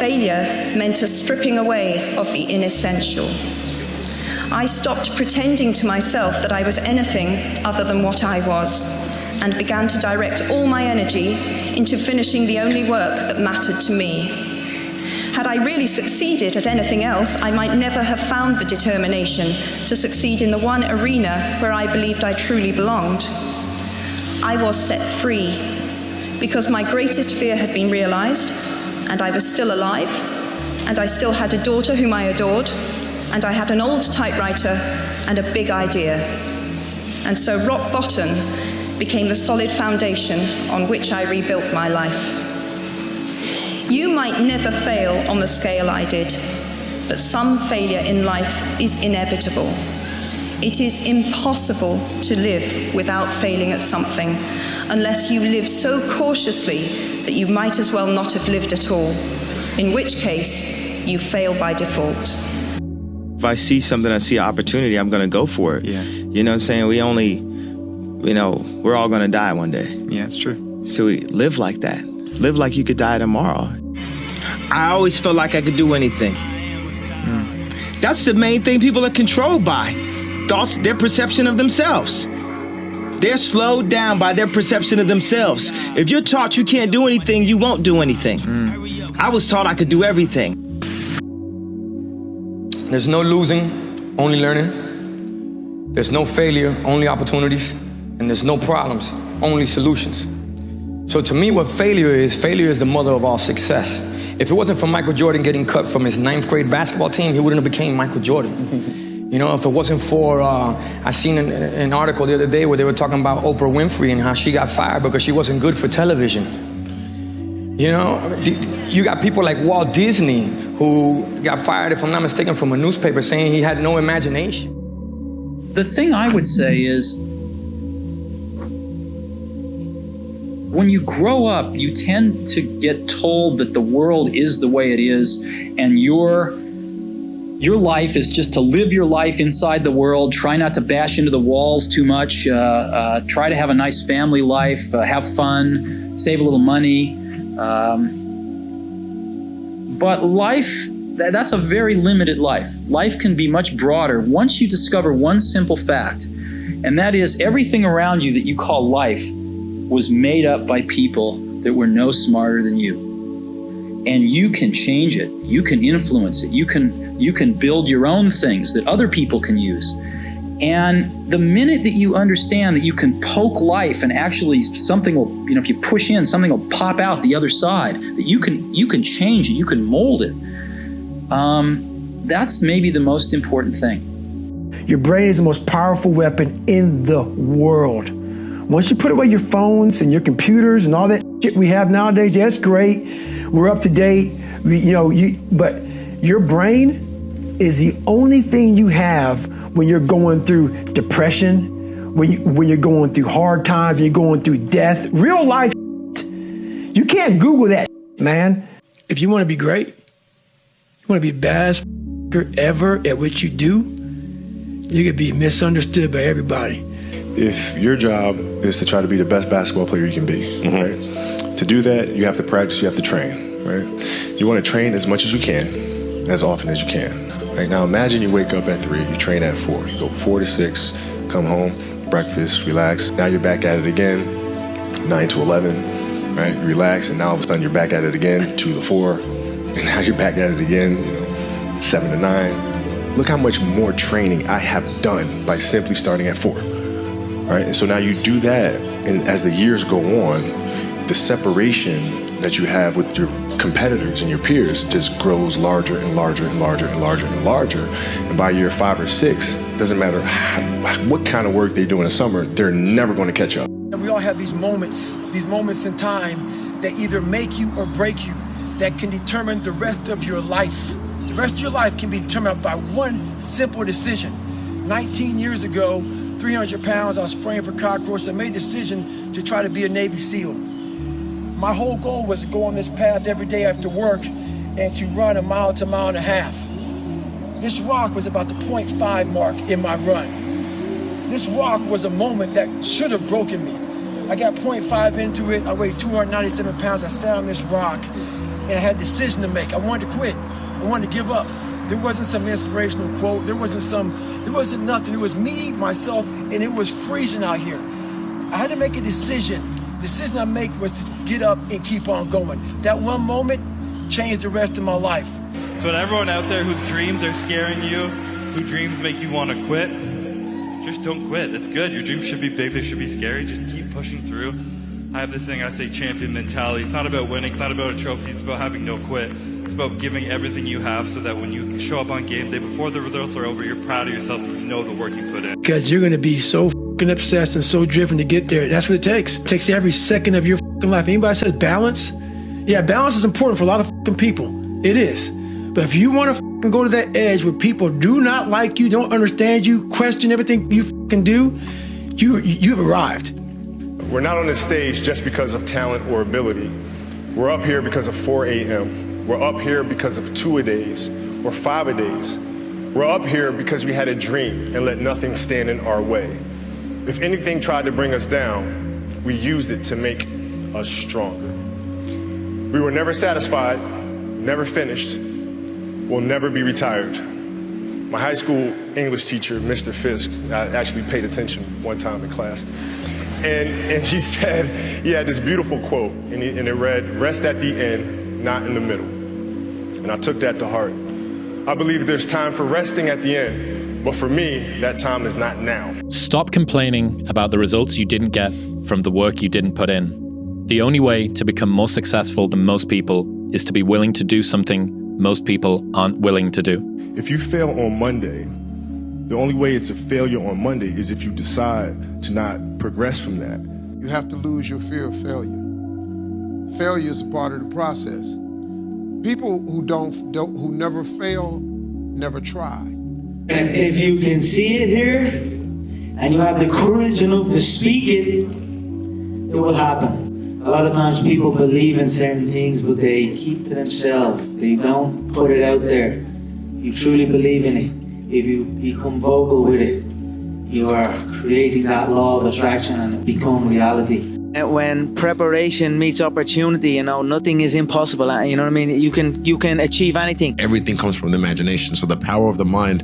failure meant a stripping away of the inessential. I stopped pretending to myself that I was anything other than what I was, and began to direct all my energy into finishing the only work that mattered to me. Had I really succeeded at anything else, I might never have found the determination to succeed in the one arena where I believed I truly belonged. I was set free because my greatest fear had been realized, and I was still alive, and I still had a daughter whom I adored, and I had an old typewriter and a big idea. And so rock bottom became the solid foundation on which I rebuilt my life. You might never fail on the scale I did, but some failure in life is inevitable. It is impossible to live without failing at something, unless you live so cautiously that you might as well not have lived at all, in which case you fail by default. If I see something, I see an opportunity, I'm gonna go for it. Yeah. You know what I'm saying? We're all gonna die one day. Yeah, it's true. So we live like that. Live like you could die tomorrow. I always felt like I could do anything. That's the main thing people are controlled by. Thoughts, their perception of themselves. They're slowed down by their perception of themselves. If you're taught you can't do anything, you won't do anything. I was taught I could do everything. There's no losing, only learning. There's no failure, only opportunities. And there's no problems, only solutions. So to me, what failure is the mother of all success. If it wasn't for Michael Jordan getting cut from his 9th grade basketball team, he wouldn't have became Michael Jordan. You know, if it wasn't for, I seen an article the other day where they were talking about Oprah Winfrey and how she got fired because she wasn't good for television. You know, you got people like Walt Disney who got fired, if I'm not mistaken, from a newspaper saying he had no imagination. The thing I would say is, when you grow up, you tend to get told that the world is the way it is, and your life is just to live your life inside the world, try not to bash into the walls too much, try to have a nice family life, have fun, save a little money. But life, that's a very limited life. Life can be much broader once you discover one simple fact, and that is everything around you that you call life was made up by people that were no smarter than you. And you can change it. You can influence it. You can build your own things that other people can use. And the minute that you understand that you can poke life and actually something will, if you push in, something will pop out the other side, that you can change it, you can mold it. That's maybe the most important thing. Your brain is the most powerful weapon in the world. Once you put away your phones and your computers and all that shit we have nowadays, yeah, it's great. We're up to date. But your brain is the only thing you have when you're going through depression, when you're going through hard times, when you're going through death. Real life shit. You can't Google that shit, man. If you want to be great, you want to be the best ever at what you do, you could be misunderstood by everybody. If your job is to try to be the best basketball player you can be, right? To do that, you have to practice, you have to train, right? You want to train as much as you can, as often as you can. Right now, imagine you wake up at 3, you train at 4. You go 4 to 6, come home, breakfast, relax. Now you're back at it again, 9 to 11, right? You relax, and now all of a sudden you're back at it again, 2 to 4, and now you're back at it again, 7 to 9. Look how much more training I have done by simply starting at 4. All right, and so now you do that, and as the years go on, the separation that you have with your competitors and your peers just grows larger and larger and larger and larger and larger. And by year 5 or 6, doesn't matter what kind of work they do in the summer, they're never going to catch up. And we all have these moments in time that either make you or break you, that can determine the rest of your life. The rest of your life can be determined by one simple decision. 19 years ago, 300 pounds, I was spraying for cockroaches. I made a decision to try to be a Navy SEAL. My whole goal was to go on this path every day after work and to run 1 mile to 1.5 miles. This rock was about the 0.5 mark in my run. This rock was a moment that should have broken me. I got 0.5 into it. I weighed 297 pounds. I sat on this rock and I had a decision to make. I wanted to quit. I wanted to give up. There wasn't some inspirational quote. There wasn't nothing. It was me, myself, and it was freezing out here. I had to make a decision. The decision I made was to get up and keep on going. That one moment changed the rest of my life. So to everyone out there whose dreams are scaring you, whose dreams make you want to quit, just don't quit. It's good. Your dreams should be big. They should be scary. Just keep pushing through. I have this thing I say, champion mentality. It's not about winning. It's not about a trophy. It's about having no quit. It's about giving everything you have so that when you show up on game day, before the results are over, you're proud of yourself. You know the work you put in. Because you're going to be so fucking obsessed and so driven to get there. That's what it takes. It takes every second of your fucking life. Anybody says balance? Yeah, balance is important for a lot of fucking people. It is. But if you want to fucking go to that edge where people do not like you, don't understand you, question everything you fucking do, you've arrived. We're not on this stage just because of talent or ability. We're up here because of 4 a.m. We're up here because of 2-a-days or 5-a-days. We're up here because we had a dream and let nothing stand in our way. If anything tried to bring us down, we used it to make us stronger. We were never satisfied, never finished, will never be retired. My high school English teacher, Mr. Fisk, I actually paid attention one time in class. And he said, he had this beautiful quote, and it read, "Rest at the end, not in the middle." And I took that to heart. I believe there's time for resting at the end, but for me, that time is not now. Stop complaining about the results you didn't get from the work you didn't put in. The only way to become more successful than most people is to be willing to do something most people aren't willing to do. If you fail on Monday, the only way it's a failure on Monday is if you decide to not progress from that. You have to lose your fear of failure. Failure is a part of the process. People who never fail, never try. And if you can see it here, and you have the courage enough to speak it, it will happen. A lot of times people believe in certain things, but they keep to themselves. They don't put it out there. If you truly believe in it, if you become vocal with it, you are creating that law of attraction and it becomes reality. When preparation meets opportunity, nothing is impossible. You know what I mean? You can achieve anything. Everything comes from the imagination. So the power of the mind,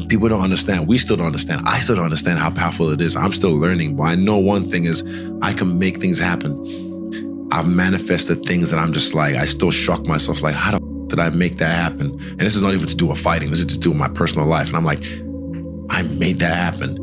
people don't understand. We still don't understand. I still don't understand how powerful it is. I'm still learning. But I know one thing is I can make things happen. I've manifested things that I'm just like, I still shock myself, like, how the f did I make that happen? And this is not even to do with fighting. This is to do with my personal life. And I'm like, I made that happen.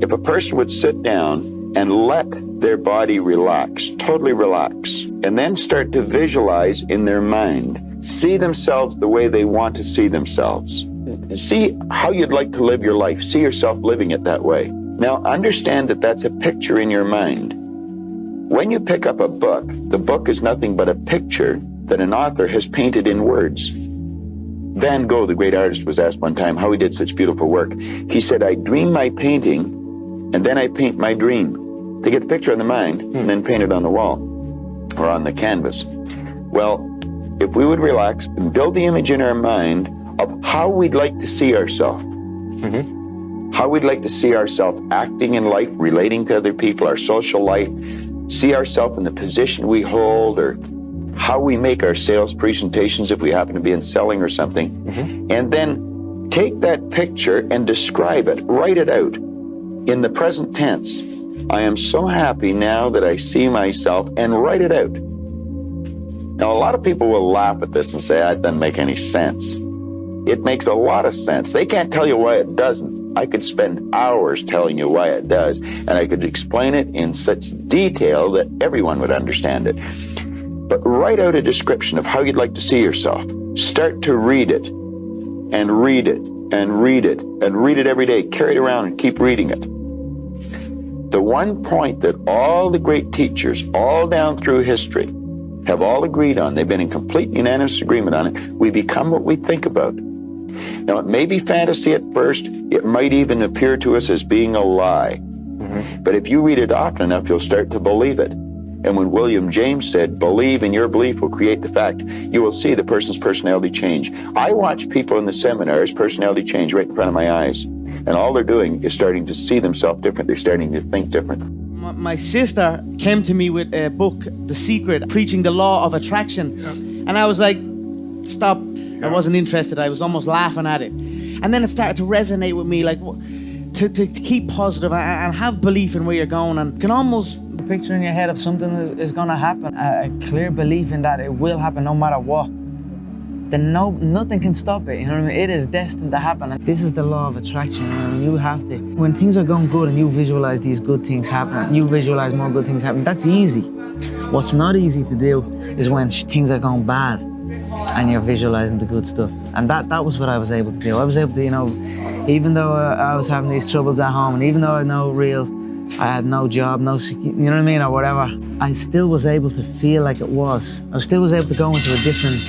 If a person would sit down and let their body relax, totally relax, and then start to visualize in their mind, see themselves the way they want to see themselves. See how you'd like to live your life. See yourself living it that way. Now, understand that that's a picture in your mind. When you pick up a book, the book is nothing but a picture that an author has painted in words. Van Gogh, the great artist, was asked one time how he did such beautiful work. He said, "I dream my painting, and then I paint my dream." They get the picture in the mind and then paint it on the wall or on the canvas. Well, if we would relax and build the image in our mind of how we'd like to see ourselves, how we'd like to see ourselves acting in life, relating to other people, our social life, see ourselves in the position we hold, or how we make our sales presentations if we happen to be in selling or something, and then take that picture and describe it, write it out in the present tense. I am so happy now that I see myself, and write it out. Now, a lot of people will laugh at this and say, that doesn't make any sense. It makes a lot of sense. They can't tell you why it doesn't. I could spend hours telling you why it does, and I could explain it in such detail that everyone would understand it. But write out a description of how you'd like to see yourself. Start to read it, and read it, and read it, and read it every day. Carry it around and keep reading it. The one point that all the great teachers, all down through history, have all agreed on, they've been in complete unanimous agreement on it, we become what we think about. Now, it may be fantasy at first, it might even appear to us as being a lie. But if you read it often enough, you'll start to believe it. And when William James said, believe in your belief will create the fact, you will see the person's personality change. I watch people in the seminars, personality change right in front of my eyes. And all they're doing is starting to see themselves different. They're starting to think different. My sister came to me with a book, The Secret, preaching the law of attraction. And I was like, stop. I wasn't interested. I was almost laughing at it. And then it started to resonate with me, like to keep positive and have belief in where you're going. And you can almost picture in your head if something is going to happen, a clear belief in that it will happen no matter what. Then nothing can stop it, you know what I mean? It is destined to happen. And this is the law of attraction, you know what I mean? You have to, when things are going good and you visualize these good things happening, you visualize more good things happening, that's easy. What's not easy to do is when things are going bad and you're visualizing the good stuff. And that was what I was able to do. I was able to, you know, even though I was having these troubles at home, and even though I had no job, you know what I mean, or whatever, I still was able to feel like it was. I still was able to go into a different,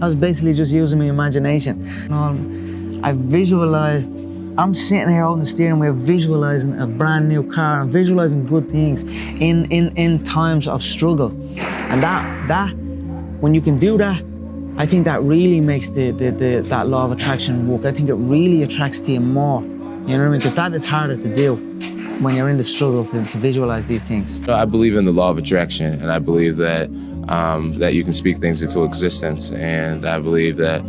I was basically just using my imagination. You know, I visualized, I'm sitting here holding the steering wheel, visualizing a brand new car, and visualizing good things in times of struggle. And that, when you can do that, I think that really makes that law of attraction work. I think it really attracts to you more. You know what I mean? Because that is harder to do when you're in the struggle to visualize these things. I believe in the law of attraction, and I believe that that you can speak things into existence. And I believe that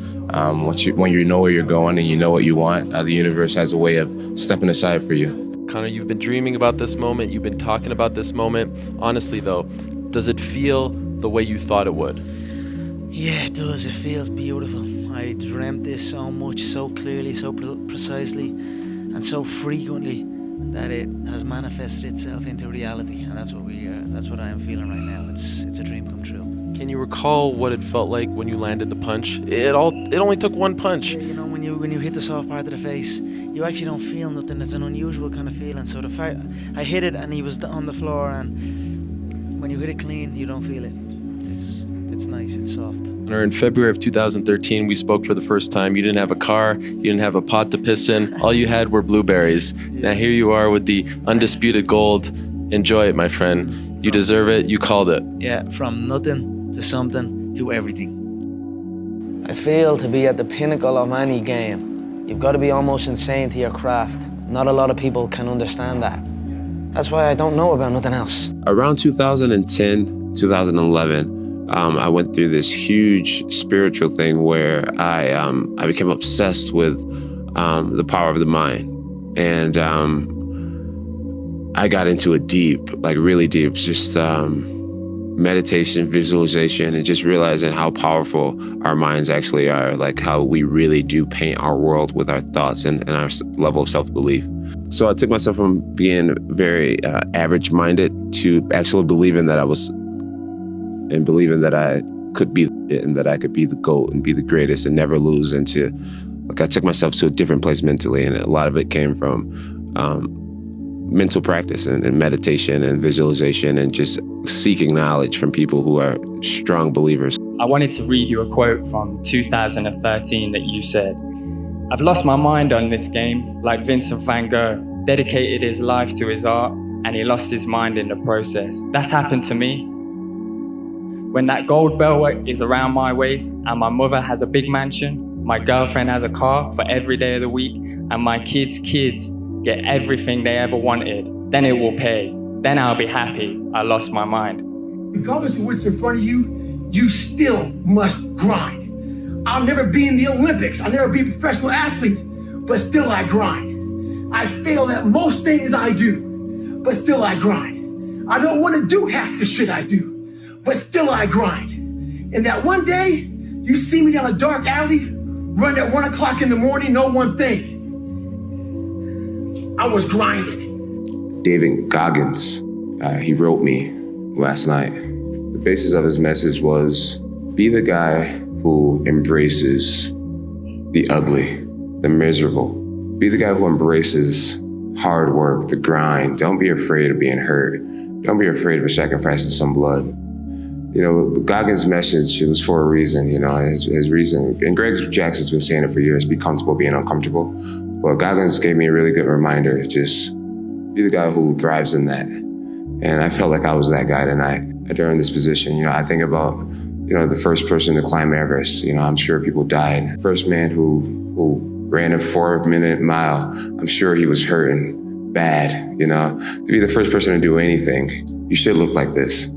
when you know where you're going and you know what you want, the universe has a way of stepping aside for you. Connor, you've been dreaming about this moment. You've been talking about this moment. Honestly, though, does it feel the way you thought it would? Yeah, it does. It feels beautiful. I dreamt this so much, so clearly, so precisely, and so frequently that it has manifested itself into reality. And that's what I am feeling right now. It's a dream come true. Can you recall what it felt like when you landed the punch? It only took one punch. Yeah, you know, when you hit the soft part of the face, you actually don't feel nothing. It's an unusual kind of feeling. So I hit it and he was on the floor, and when you hit it clean, you don't feel it. It's nice, it's soft. In February of 2013, we spoke for the first time. You didn't have a car, you didn't have a pot to piss in. All you had were blueberries. Now here you are with the undisputed gold. Enjoy it, my friend. You deserve it, you called it. Yeah, from nothing to something to everything. I feel to be at the pinnacle of any game, you've got to be almost insane to your craft. Not a lot of people can understand that. That's why I don't know about nothing else. Around 2010, 2011, I went through this huge spiritual thing where I became obsessed with the power of the mind. And I got into it deep, like really deep, just meditation, visualization, and just realizing how powerful our minds actually are, like how we really do paint our world with our thoughts and our level of self-belief. So I took myself from being very average-minded to actually believing that I was, and believing that I could be it, and that I could be the GOAT and be the greatest and never lose. Into, like, I took myself to a different place mentally, and a lot of it came from mental practice and meditation and visualization and just seeking knowledge from people who are strong believers. I wanted to read you a quote from 2013 that you said, "I've lost my mind on this game, like Vincent van Gogh dedicated his life to his art and he lost his mind in the process. That's happened to me. When that gold belt is around my waist and my mother has a big mansion, my girlfriend has a car for every day of the week, and my kids' kids get everything they ever wanted, then it will pay. Then I'll be happy. I lost my mind." Regardless of what's in front of you, you still must grind. I'll never be in the Olympics. I'll never be a professional athlete, but still I grind. I fail at most things I do, but still I grind. I don't want to do half the shit I do, but still I grind. And that one day, you see me down a dark alley, run at 1 o'clock in the morning, know one thing. I was grinding. David Goggins, he wrote me last night. The basis of his message was, be the guy who embraces the ugly, the miserable. Be the guy who embraces hard work, the grind. Don't be afraid of being hurt. Don't be afraid of sacrificing some blood. You know, Goggins' message, it was for a reason, you know, his reason. And Greg Jackson's been saying it for years, be comfortable being uncomfortable. But Goggins gave me a really good reminder, just be the guy who thrives in that. And I felt like I was that guy tonight during this position. You know, I think about, you know, the first person to climb Everest. You know, I'm sure people died. First man who ran a 4-minute mile, I'm sure he was hurting bad, you know. To be the first person to do anything, you should look like this.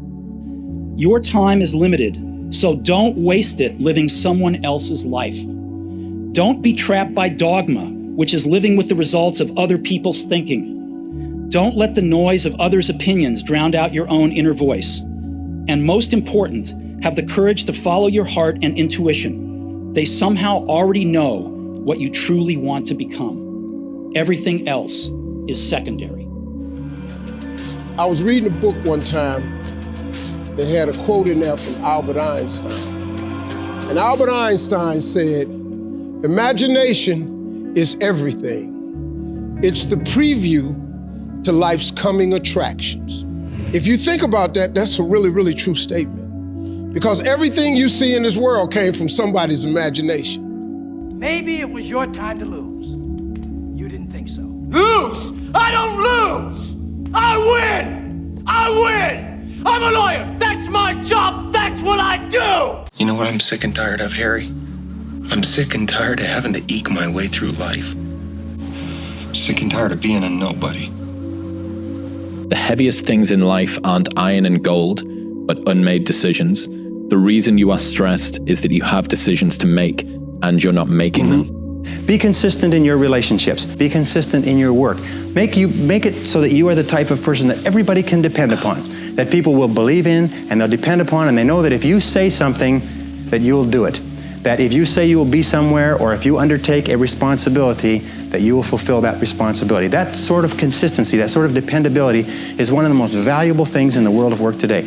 Your time is limited. So don't waste it living someone else's life. Don't be trapped by dogma, which is living with the results of other people's thinking. Don't let the noise of others' opinions drown out your own inner voice. And most important, have the courage to follow your heart and intuition. They somehow already know what you truly want to become. Everything else is secondary. I was reading a book one time that had a quote in there from Albert Einstein. And Albert Einstein said, "Imagination is everything. It's the preview to life's coming attractions." If you think about that, that's a really, really true statement. Because everything you see in this world came from somebody's imagination. Maybe it was your time to lose. You didn't think so. Lose? I don't lose! I win! I win! I'm a lawyer! That's my job! That's what I do! You know what I'm sick and tired of, Harry? I'm sick and tired of having to eke my way through life. I'm sick and tired of being a nobody. The heaviest things in life aren't iron and gold, but unmade decisions. The reason you are stressed is that you have decisions to make and you're not making them. Be consistent in your relationships. Be consistent in your work. Make it so that you are the type of person that everybody can depend upon, that people will believe in and they'll depend upon, and they know that if you say something, that you'll do it. That if you say you will be somewhere, or if you undertake a responsibility, that you will fulfill that responsibility. That sort of consistency, that sort of dependability is one of the most valuable things in the world of work today.